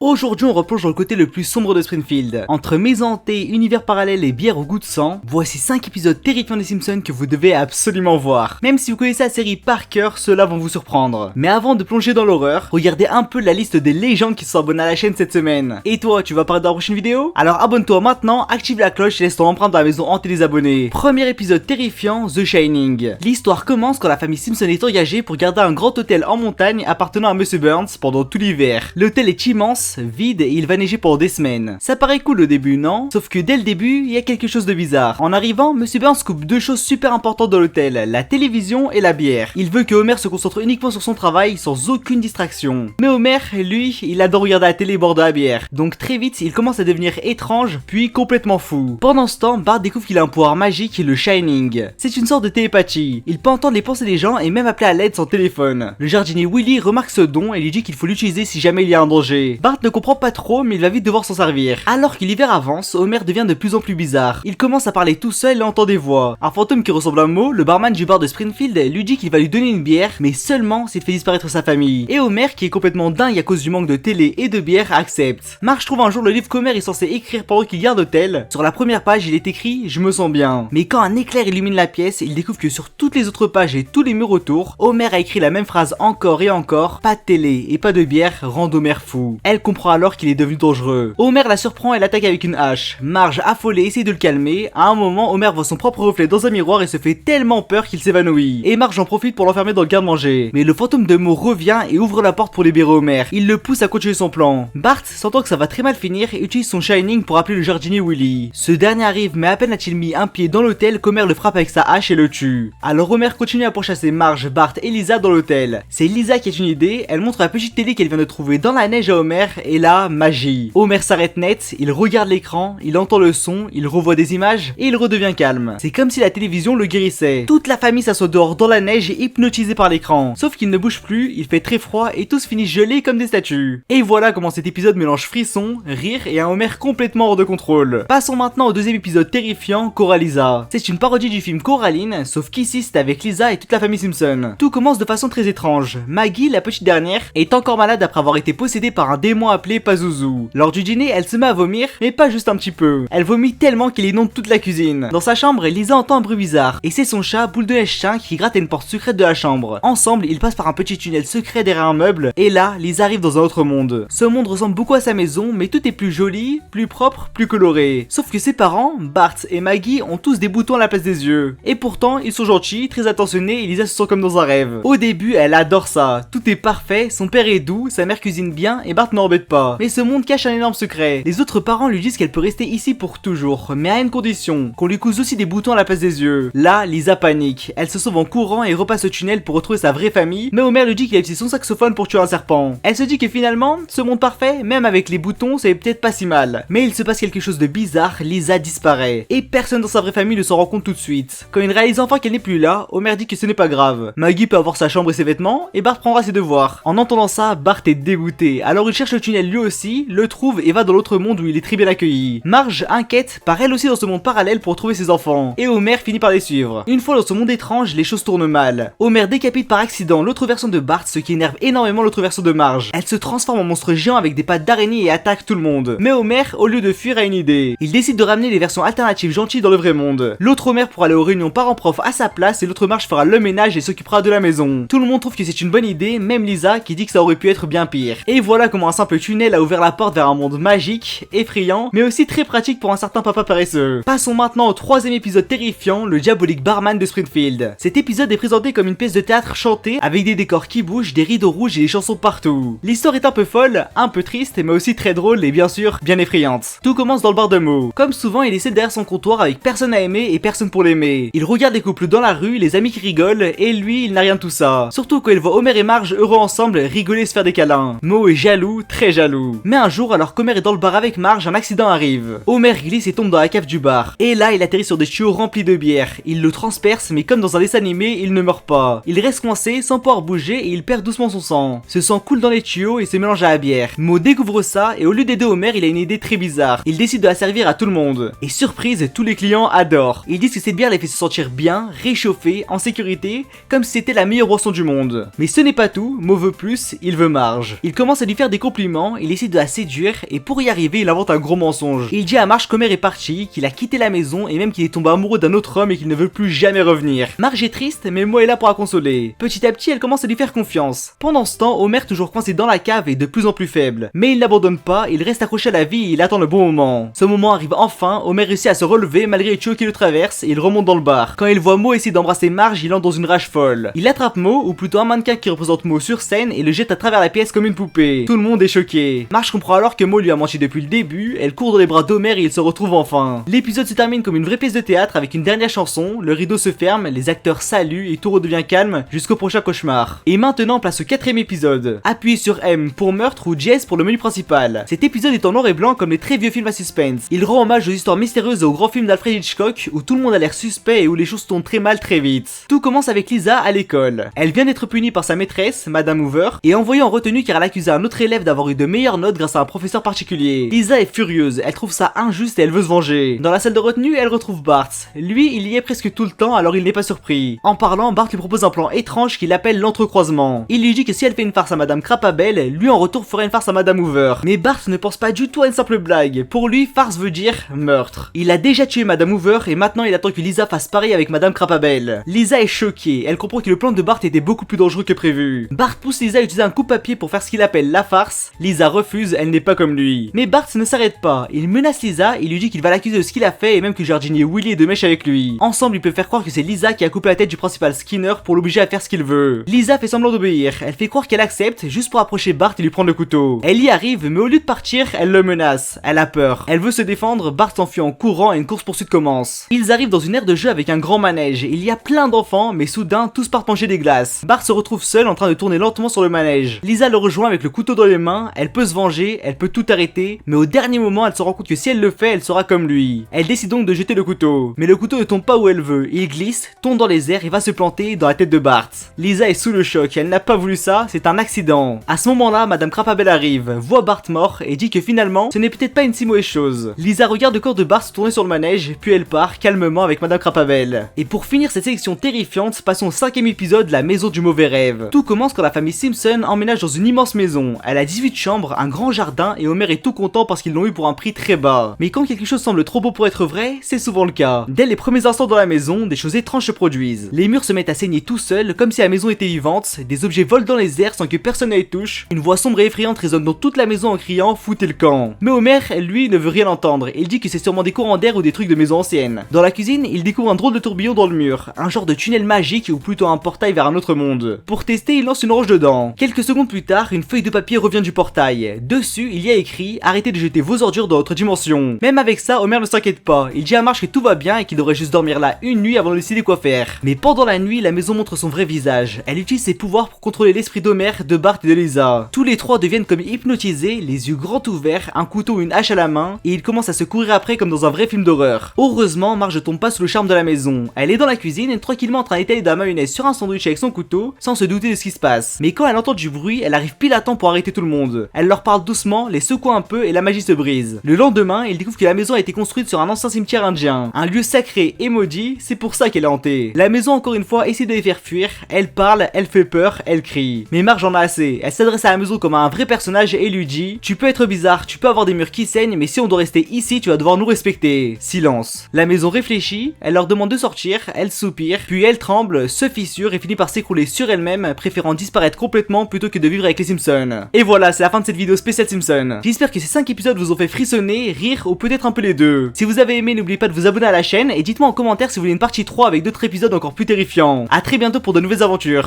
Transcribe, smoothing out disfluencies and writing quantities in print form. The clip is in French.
Aujourd'hui, on replonge dans le côté le plus sombre de Springfield. Entre maison hantée, univers parallèle et bière au goût de sang, voici 5 épisodes terrifiants des Simpsons que vous devez absolument voir. Même si vous connaissez la série par cœur, ceux-là vont vous surprendre. Mais avant de plonger dans l'horreur, regardez un peu la liste des légendes qui sont abonnées à la chaîne cette semaine. Et toi, tu vas apparaître dans la prochaine vidéo? Alors abonne-toi maintenant, active la cloche et laisse ton empreinte dans la maison hantée des abonnés. Premier épisode terrifiant, The Shining. L'histoire commence quand la famille Simpson est engagée pour garder un grand hôtel en montagne appartenant à Monsieur Burns pendant tout l'hiver. L'hôtel est immense, vide et il va neiger pendant des semaines. Ça paraît cool au début, non? Sauf que dès le début, il y a quelque chose de bizarre. En arrivant, Monsieur Burns coupe deux choses super importantes dans l'hôtel, la télévision et la bière. Il veut que Homer se concentre uniquement sur son travail sans aucune distraction. Mais Homer, lui, il adore regarder la télé et boire de la bière. Donc très vite, il commence à devenir étrange, puis complètement fou. Pendant ce temps, Bart découvre qu'il a un pouvoir magique, le Shining. C'est une sorte de télépathie. Il peut entendre les pensées des gens et même appeler à l'aide sans téléphone. Le jardinier Willy remarque ce don et lui dit qu'il faut l'utiliser si jamais il y a un danger. Bart ne comprend pas trop, mais il va vite devoir s'en servir. Alors que l'hiver avance, Homer devient de plus en plus bizarre. Il commence à parler tout seul et entend des voix. Un fantôme qui ressemble à Moe, le barman du bar de Springfield, lui dit qu'il va lui donner une bière, mais seulement s'il fait disparaître sa famille. Et Homer, qui est complètement dingue à cause du manque de télé et de bière, accepte. Marge trouve un jour le livre qu'Homer est censé écrire pendant qu'il garde l'hôtel. Sur la première page, il est écrit « Je me sens bien ». Mais quand un éclair illumine la pièce, il découvre que sur toutes les autres pages et tous les murs autour, Homer a écrit la même phrase encore et encore « Pas de télé et pas de bière rend Homer fou ». Elle comprend alors qu'il est devenu dangereux. Homer la surprend et l'attaque avec une hache. Marge, affolée, essaie de le calmer. À un moment, Homer voit son propre reflet dans un miroir et se fait tellement peur qu'il s'évanouit. Et Marge en profite pour l'enfermer dans le garde-manger. Mais le fantôme de Moe revient et ouvre la porte pour libérer Homer. Il le pousse à continuer son plan. Bart, sentant que ça va très mal finir, utilise son Shining pour appeler le jardinier Willy. Ce dernier arrive, mais à peine a-t-il mis un pied dans l'hôtel qu'Homer le frappe avec sa hache et le tue. Alors Homer continue à pourchasser Marge, Bart et Lisa dans l'hôtel. C'est Lisa qui a une idée, elle montre la petite télé qu'elle vient de trouver dans la neige à Homer et là, magie. Homer s'arrête net, il regarde l'écran, il entend le son, il revoit des images et il redevient calme. C'est comme si la télévision le guérissait. Toute la famille s'assoit dehors dans la neige et hypnotisée par l'écran. Sauf qu'il ne bouge plus, il fait très froid et tous finissent gelés comme des statues. Et voilà comment cet épisode mélange frisson, rire et un Homer complètement hors de contrôle. Passons maintenant au deuxième épisode terrifiant, Cora-Lisa. C'est une parodie du film Coraline, sauf qu'ici c'est avec Lisa et toute la famille Simpson. Tout commence de façon très étrange. Maggie, la petite dernière, est encore malade après avoir été possédée par un démon appelé Pazuzu. Lors du dîner, elle se met à vomir, mais pas juste un petit peu. Elle vomit tellement qu'elle inonde toute la cuisine. Dans sa chambre, Lisa entend un bruit bizarre, et c'est son chat, Boule de Neige Chien, qui gratte à une porte secrète de la chambre. Ensemble, ils passent par un petit tunnel secret derrière un meuble, et là, Lisa arrive dans un autre monde. Ce monde ressemble beaucoup à sa maison, mais tout est plus joli, plus propre, plus coloré. Sauf que ses parents, Bart et Maggie, ont tous des boutons à la place des yeux. Et pourtant, ils sont gentils, très attentionnés, et Lisa se sent comme dans un rêve. Au début, elle adore ça. Tout est parfait, son père est doux, sa mère cuisine bien, et Bart n'embête pas. Mais ce monde cache un énorme secret. Les autres parents lui disent qu'elle peut rester ici pour toujours, mais à une condition, qu'on lui couse aussi des boutons à la place des yeux. Là, Lisa panique. Elle se sauve en courant et repasse le tunnel pour retrouver sa vraie famille, mais Homer lui dit qu'il a utilisé son saxophone pour tuer un serpent. Elle se dit que finalement, ce monde parfait, même avec les boutons, c'est peut-être pas si mal. Mais il se passe quelque chose de bizarre, Lisa disparaît. Et personne dans sa vraie famille ne s'en rend compte tout de suite. Quand il réalise enfin qu'elle n'est plus là, Homer dit que ce n'est pas grave. Maggie peut avoir sa chambre et ses vêtements, et Bart prendra ses devoirs. En entendant ça, Bart est dégoûté. Alors il cherche le tunnel lui aussi, le trouve et va dans l'autre monde où il est très bien accueilli. Marge, inquiète, part elle aussi dans ce monde parallèle pour trouver ses enfants. Et Homer finit par les suivre. Une fois dans ce monde étrange, les choses tournent mal. Homer décapite par accident l'autre version de Bart, ce qui énerve énormément l'autre version de Marge. Elle se transforme en monstre géant avec des pattes d'araignée et attaque tout le monde. Mais Homer, au lieu de fuir, a une idée. Il décide de ramener les versions alternatives gentilles dans le vrai monde. L'autre Homer pourra aller aux réunions parents-prof à sa place et l'autre Marge fera le ménage et s'occupera de la maison. Tout le monde trouve que c'est une bonne idée, même Lisa qui dit que ça aurait pu être bien pire. Et voilà comment un simple tunnel a ouvert la porte vers un monde magique, effrayant, mais aussi très pratique pour un certain papa paresseux. Passons maintenant au troisième épisode terrifiant, le diabolique barman de Springfield. Cet épisode est présenté comme une pièce de théâtre chantée avec des décors qui bougent, des rideaux rouges et des chansons partout. L'histoire est un peu folle, un peu triste, mais aussi très drôle et bien sûr bien effrayante. Tout commence dans le bar de Moe. Comme souvent, il essaie derrière son comptoir avec personne à aimer et personne pour l'aimer. Il regarde les couples dans la rue, les amis qui rigolent, et lui, il n'a rien de tout ça. Surtout quand il voit Homer et Marge heureux ensemble rigoler et se faire des câlins. Moe est jaloux, très jaloux. Mais un jour, alors qu'Homer est dans le bar avec Marge, un accident arrive. Homer glisse et tombe dans la cave du bar. Et là, il atterrit sur des tuyaux remplis de bière. Il le transperce, mais comme dans un dessin animé, il ne meurt pas. Il reste coincé sans pouvoir bouger et il perd doucement son sang. Ce sang coule dans les tuyaux et se mélange à la bière. Moe découvre ça et au lieu d'aider Homer, il a une idée très bizarre. Il décide de la servir à tout le monde. Et surprise, tous les clients adorent. Ils disent que cette bière les fait se sentir bien, réchauffés, en sécurité, comme si c'était la meilleure boisson du monde. Mais ce n'est pas tout, Moe veut plus, il veut Marge. Il commence à lui faire des compliments poliment, il essaie de la séduire et pour y arriver il invente un gros mensonge. Il dit à Marge qu'Homer est parti, qu'il a quitté la maison et même qu'il est tombé amoureux d'un autre homme et qu'il ne veut plus jamais revenir. Marge est triste mais Mo est là pour la consoler. Petit à petit elle commence à lui faire confiance. Pendant ce temps, Homer toujours coincé dans la cave est de plus en plus faible. Mais il n'abandonne pas, il reste accroché à la vie et il attend le bon moment. Ce moment arrive enfin, Homer réussit à se relever malgré les tuyaux qui le traversent et il remonte dans le bar. Quand il voit Mo essayer d'embrasser Marge, il entre dans une rage folle. Il attrape Mo, ou plutôt un mannequin qui représente Mo sur scène et le jette à travers la pièce comme une poupée. Tout le monde est choqué. Marge comprend alors que Mo lui a menti depuis le début, elle court dans les bras d'Homer et ils se retrouvent enfin. L'épisode se termine comme une vraie pièce de théâtre avec une dernière chanson, le rideau se ferme, les acteurs saluent et tout redevient calme jusqu'au prochain cauchemar. Et maintenant place au 4ème épisode. Appuyez sur M pour meurtre ou Jess pour le menu principal. Cet épisode est en noir et blanc comme les très vieux films à suspense. Il rend hommage aux histoires mystérieuses et aux grands films d'Alfred Hitchcock où tout le monde a l'air suspect et où les choses tournent très mal très vite. Tout commence avec Lisa à l'école. Elle vient d'être punie par sa maîtresse, Madame Hoover, et envoyée en retenue car elle accusait un autre élève d'avoir eu de meilleures notes grâce à un professeur particulier. Lisa est furieuse, elle trouve ça injuste et elle veut se venger. Dans la salle de retenue, elle retrouve Bart. Lui, il y est presque tout le temps alors il n'est pas surpris. En parlant, Bart lui propose un plan étrange qu'il appelle l'entrecroisement. Il lui dit que si elle fait une farce à Madame Crapabelle, lui en retour ferait une farce à Madame Hoover. Mais Bart ne pense pas du tout à une simple blague. Pour lui, farce veut dire meurtre. Il a déjà tué Madame Hoover et maintenant il attend que Lisa fasse pareil avec Madame Crapabelle. Lisa est choquée, elle comprend que le plan de Bart était beaucoup plus dangereux que prévu. Bart pousse Lisa à utiliser un coupe-papier pour faire ce qu'il appelle la farce. Lisa refuse, elle n'est pas comme lui. Mais Bart ne s'arrête pas, il menace Lisa, il lui dit qu'il va l'accuser de ce qu'il a fait et même que le jardinier Willy est de mèche avec lui. Ensemble, il peut faire croire que c'est Lisa qui a coupé la tête du principal Skinner pour l'obliger à faire ce qu'il veut. Lisa fait semblant d'obéir, elle fait croire qu'elle accepte juste pour approcher Bart et lui prendre le couteau. Elle y arrive, mais au lieu de partir, elle le menace. Elle a peur. Elle veut se défendre, Bart s'enfuit en courant et une course-poursuite commence. Ils arrivent dans une aire de jeu avec un grand manège. Il y a plein d'enfants, mais soudain, tous partent manger des glaces. Bart se retrouve seul en train de tourner lentement sur le manège. Lisa le rejoint avec le couteau dans les mains, elle peut se venger, elle peut tout arrêter, mais au dernier moment, elle se rend compte que si elle le fait, elle sera comme lui. Elle décide donc de jeter le couteau. Mais le couteau ne tombe pas où elle veut. Il glisse, tombe dans les airs et va se planter dans la tête de Bart. Lisa est sous le choc, elle n'a pas voulu ça, c'est un accident. À ce moment-là, Madame Crapabelle arrive, voit Bart mort et dit que finalement, ce n'est peut-être pas une si mauvaise chose. Lisa regarde le corps de Bart se tourner sur le manège, puis elle part calmement avec Madame Crapabelle. Et pour finir cette sélection terrifiante, passons au 5ème épisode, la maison du mauvais rêve. Tout commence quand la famille Simpson emménage dans une immense maison. Elle a 18 chambres, un grand jardin et Homer est tout content parce qu'ils l'ont eu pour un prix très bas. Mais quand quelque chose semble trop beau pour être vrai, c'est souvent le cas. Dès les premiers instants dans la maison, des choses étranges se produisent. Les murs se mettent à saigner tout seuls, comme si la maison était vivante, des objets volent dans les airs sans que personne ne les touche, une voix sombre et effrayante résonne dans toute la maison en criant « foutez le camp ». Mais Homer, lui, ne veut rien entendre, il dit que c'est sûrement des courants d'air ou des trucs de maison ancienne. Dans la cuisine, il découvre un drôle de tourbillon dans le mur, un genre de tunnel magique ou plutôt un portail vers un autre monde. Pour tester, il lance une roche dedans. Quelques secondes plus tard, une feuille de papier revient du portail. Dessus, il y a écrit « arrêtez de jeter vos ordures dans votre dimension ». Même avec ça, Homer ne s'inquiète pas, il dit à Marge que tout va bien et qu'il devrait juste dormir là une nuit avant de décider quoi faire. Mais pendant la nuit, la maison montre son vrai visage. Elle utilise ses pouvoirs pour contrôler l'esprit d'Homer, de Bart et de Lisa. Tous les trois deviennent comme hypnotisés, les yeux grands ouverts, un couteau ou une hache à la main, et ils commencent à se courir après comme dans un vrai film d'horreur. Heureusement, Marge ne tombe pas sous le charme de la maison. Elle est dans la cuisine et tranquillement en train d'étaler de la mayonnaise sur un sandwich avec son couteau, sans se douter de ce qui se passe. Mais quand elle entend du bruit, elle arrive pile à temps pour arrêter tout le monde. Elle leur parle doucement, les secoue un peu et la magie se brise. Le lendemain, ils découvrent que la maison a été construite sur un ancien cimetière indien. Un lieu sacré et maudit, c'est pour ça qu'elle est hantée. La maison encore une fois essaie de les faire fuir, elle parle, elle fait peur, elle crie. Mais Marge en a assez, elle s'adresse à la maison comme à un vrai personnage et lui dit « Tu peux être bizarre, tu peux avoir des murs qui saignent, mais si on doit rester ici, tu vas devoir nous respecter. » Silence. La maison réfléchit, elle leur demande de sortir, elle soupire, puis elle tremble, se fissure et finit par s'écrouler sur elle-même, préférant disparaître complètement plutôt que de vivre avec les Simpsons. Et voilà, c'est la fin de cette vidéo spéciale Simpsons. J'espère que ces 5 épisodes vous ont fait frissonner, rire ou peut-être un peu les deux. Si vous avez aimé, n'oubliez pas de vous abonner à la chaîne et dites-moi en commentaire si vous voulez une partie 3 avec d'autres épisodes encore plus terrifiants. A très bientôt pour de nouvelles aventures.